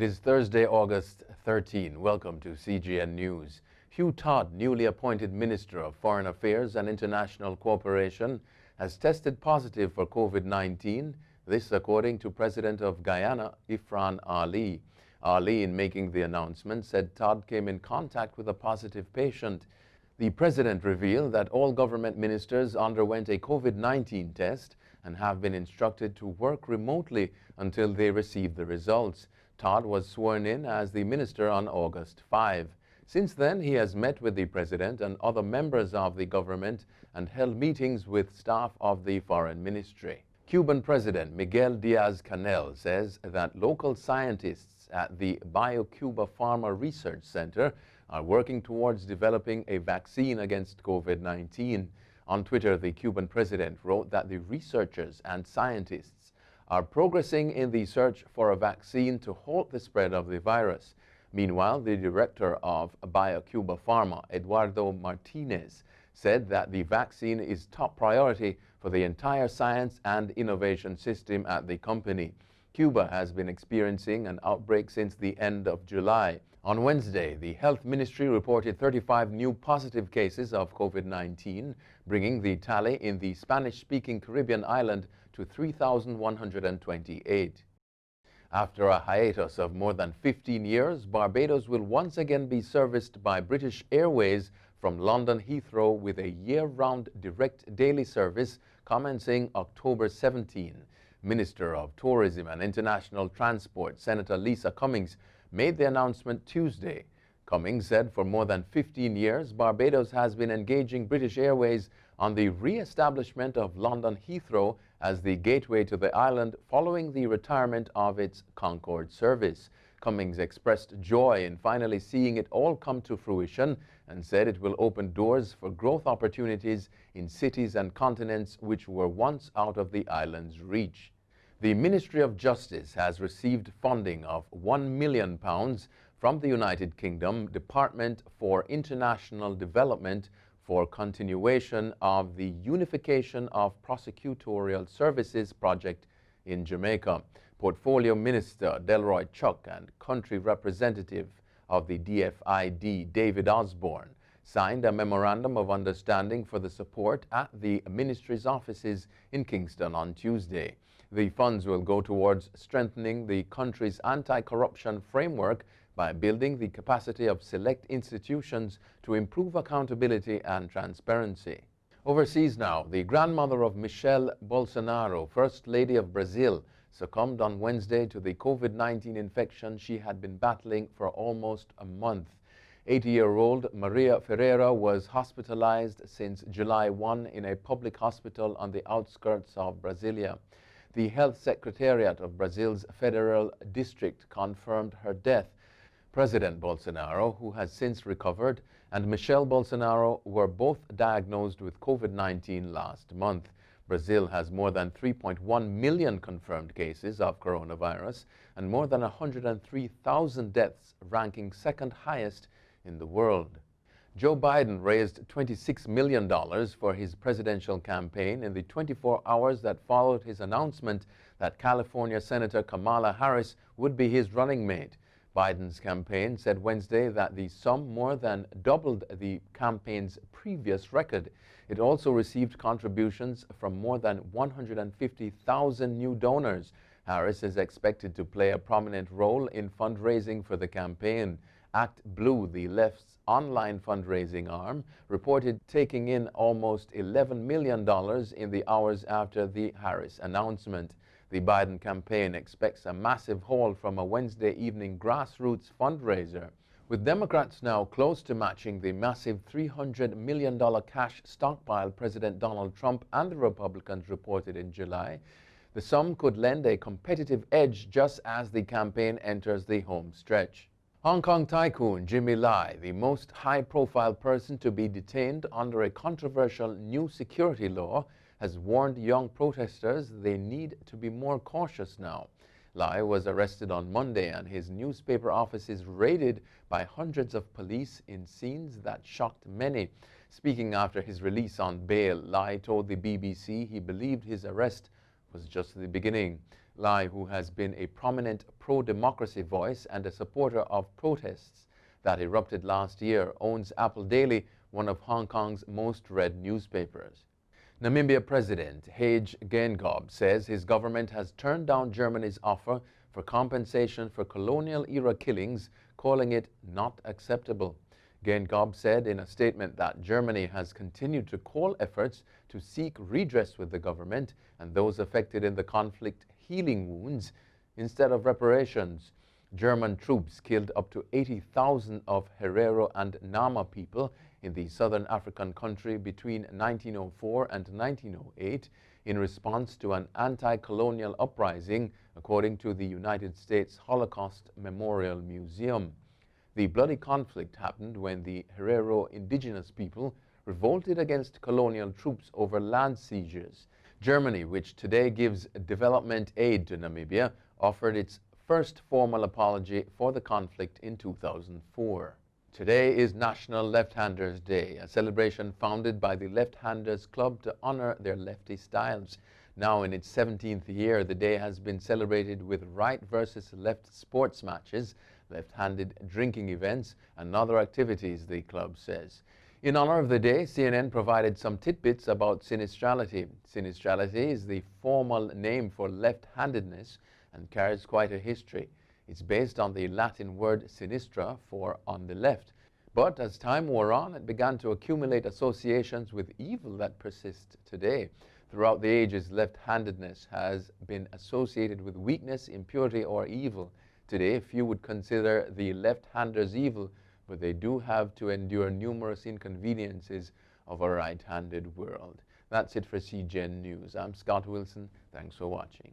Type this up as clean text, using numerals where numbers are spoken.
is Thursday, August 13. Welcome to CGN News. Hugh Todd, newly appointed Minister of Foreign Affairs and International Cooperation, has tested positive for COVID-19. This according to President of Guyana, Irfaan Ali. Ali, in making the announcement, said Todd came in contact with a positive patient. The President revealed that all government ministers underwent a COVID-19 test and have been instructed to work remotely until they receive the results. Todd was sworn in as the minister on August 5. Since then, he has met with the President and other members of the government and held meetings with staff of the Foreign Ministry. Cuban President Miguel Diaz-Canel says that local scientists at the BioCuba Pharma Research Center are working towards developing a vaccine against COVID-19. On Twitter, the Cuban president wrote that the researchers and scientists are progressing in the search for a vaccine to halt the spread of the virus. Meanwhile, the director of BioCuba Pharma, Eduardo Martinez, said that the vaccine is top priority for the entire science and innovation system at the company. Cuba has been experiencing an outbreak since the end of July. On Wednesday, the Health Ministry reported 35 new positive cases of COVID-19, bringing the tally in the Spanish-speaking Caribbean island to 3,128. After a hiatus of more than 15 years, Barbados will once again be serviced by British Airways from London Heathrow with a year-round direct daily service commencing October 17. Minister of Tourism and International Transport, Senator Lisa Cummings, made the announcement Tuesday. Cummings said for more than 15 years, Barbados has been engaging British Airways on the re-establishment of London Heathrow as the gateway to the island following the retirement of its Concorde service. Cummings expressed joy in finally seeing it all come to fruition and said it will open doors for growth opportunities in cities and continents which were once out of the island's reach. The Ministry of Justice has received funding of £1 million from the United Kingdom Department for International Development for continuation of the Unification of Prosecutorial Services project in Jamaica. Portfolio Minister Delroy Chuck and Country Representative of the DFID, David Osborne, signed a Memorandum of Understanding for the support at the ministry's offices in Kingston on Tuesday. The funds will go towards strengthening the country's anti-corruption framework by building the capacity of select institutions to improve accountability and transparency. Overseas now, the grandmother of Michelle Bolsonaro, First Lady of Brazil, succumbed on Wednesday to the COVID-19 infection she had been battling for almost a month. 80-year-old Maria Ferreira was hospitalized since July 1 in a public hospital on the outskirts of Brasilia. The Health Secretariat of Brazil's Federal District confirmed her death. President Bolsonaro, who has since recovered, and Michelle Bolsonaro were both diagnosed with COVID-19 last month. Brazil has more than 3.1 million confirmed cases of coronavirus and more than 103,000 deaths, ranking second highest in the world. Joe Biden raised $26 million for his presidential campaign in the 24 hours that followed his announcement that California Senator Kamala Harris would be his running mate. Biden's campaign said Wednesday that the sum more than doubled the campaign's previous record. It also received contributions from more than 150,000 new donors. Harris is expected to play a prominent role in fundraising for the campaign. Act Blue, the left's online fundraising arm, reported taking in almost $11 million in the hours after the Harris announcement. The Biden campaign expects a massive haul from a Wednesday evening grassroots fundraiser. With Democrats now close to matching the massive $300 million cash stockpile President Donald Trump and the Republicans reported in July, the sum could lend a competitive edge just as the campaign enters the home stretch. Hong Kong tycoon Jimmy Lai, the most high-profile person to be detained under a controversial new security law, has warned young protesters they need to be more cautious now. Lai was arrested on Monday and his newspaper offices raided by hundreds of police in scenes that shocked many. Speaking after his release on bail, Lai told the BBC he believed his arrest was just the beginning. Lai, who has been a prominent pro-democracy voice and a supporter of protests that erupted last year, owns Apple Daily, one of Hong Kong's most read newspapers. Namibia President Hage Geingob says his government has turned down Germany's offer for compensation for colonial-era killings, calling it not acceptable. Geingob said in a statement that Germany has continued to call efforts to seek redress with the government and those affected in the conflict healing wounds instead of reparations. German troops killed up to 80,000 of Herero and Nama people in the southern African country between 1904 and 1908 in response to an anti-colonial uprising, according to the United States Holocaust Memorial Museum. The bloody conflict happened when the Herero indigenous people revolted against colonial troops over land seizures. Germany, which today gives development aid to Namibia, offered its first formal apology for the conflict in 2004. Today is National Left-Handers Day, a celebration founded by the Left-Handers Club to honor their lefty styles. Now in its 17th year, the day has been celebrated with right versus left sports matches, left-handed drinking events, and other activities, the club says. In honor of the day, CNN provided some tidbits about sinistrality. Sinistrality is the formal name for left-handedness and carries quite a history. It's based on the Latin word sinistra, for on the left. But as time wore on, it began to accumulate associations with evil that persist today. Throughout the ages, left-handedness has been associated with weakness, impurity, or evil. Today, few would consider the left-handers evil, but they do have to endure numerous inconveniences of a right-handed world. That's it for CGN News. I'm Scott Wilson. Thanks for watching.